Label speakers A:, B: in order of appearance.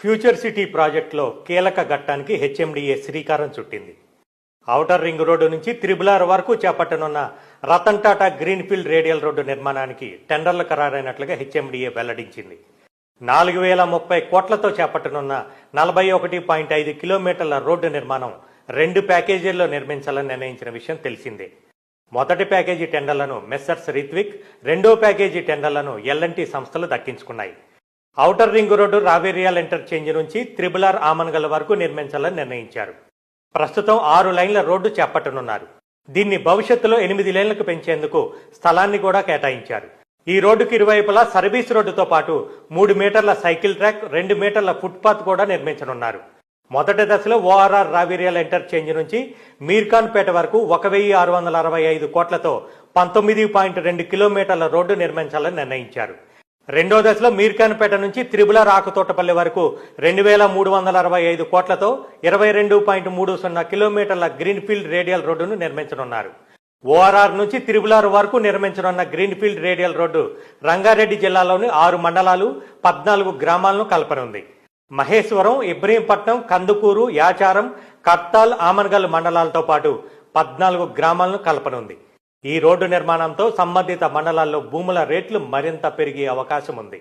A: Future city ప్రాజెక్టులో కీలక ఘట్టానికి HMDA శ్రీకారం చుట్టింది. ఔటర్ రింగ్ రోడ్డు నుంచి త్రిబులార్ వరకు చేపట్టనున్న Ratan Tata greenfield radial road నిర్మాణానికి టెండర్లు ఖరారైనట్లుగా హెచ్ఎండిఏ వెల్లడించింది. 4030 కోట్లతో చేపట్టనున్న 41.5 కిలోమీటర్ల రోడ్డు నిర్మాణం 2 ప్యాకేజీల్లో నిర్మించాలని నిర్ణయించిన విషయం తెలిసిందే. మొదటి ప్యాకేజీ టెండర్లను మెస్సర్స్ రిత్విక్, రెండో ప్యాకేజీ టెండర్లను ఎల్ఎన్టీ సంస్థలు దక్కించుకున్నాయి. ఔటర్ రింగ్ రోడ్డు రావేరియాల్ ఇంటర్చేంజ్ నుంచి త్రిబులార్ ఆమన్గల్ వరకు నిర్మించాలని నిర్ణయించారు. ప్రస్తుతం 6 లైన్ల రోడ్డు చేపట్టనున్నారు. దీన్ని భవిష్యత్తులో 8 లైన్లకు పెంచేందుకు స్థలాన్ని కూడా కేటాయించారు. ఈ రోడ్డుకి ఇరువైపులా సర్వీస్ రోడ్డుతో పాటు 3 మీటర్ల సైకిల్ ట్రాక్, 2 మీటర్ల ఫుట్పాత్ కూడా నిర్మించనున్నారు. మొదటి దశలో ఓఆర్ఆర్ రావేరియాల్ ఇంటర్చేంజ్ నుంచి మీర్ఖాన్పేట వరకు 1665 కోట్లతో 19.2 కిలోమీటర్ల రోడ్డు నిర్మించాలని నిర్ణయించారు. రెండో దశలో మీర్ఖాన్పేట నుంచి త్రిబులార్ ఆకుతోటపల్లి వరకు 2365 కోట్లతో 22.30 కిలోమీటర్ల గ్రీన్ఫీల్డ్ రేడియల్ రోడ్డును నిర్మించనున్నారు. ఓఆర్ఆర్ నుంచి త్రిబులార్ వరకు నిర్మించనున్న గ్రీన్ఫీల్డ్ రేడియల్ రోడ్డు రంగారెడ్డి జిల్లాలోని 6 మండలాలు, 14 గ్రామాలను కలపనుంది. మహేశ్వరం, ఇబ్రహీంపట్నం, కందుకూరు, యాచారం, కత్తాల్, ఆమన్గల్ మండలాలతో పాటు 14 గ్రామాలను కలపనుంది. ఈ రోడ్డు నిర్మాణంతో సంబంధిత మండలాల్లో భూముల రేట్లు మరింత పెరిగే అవకాశం ఉంది.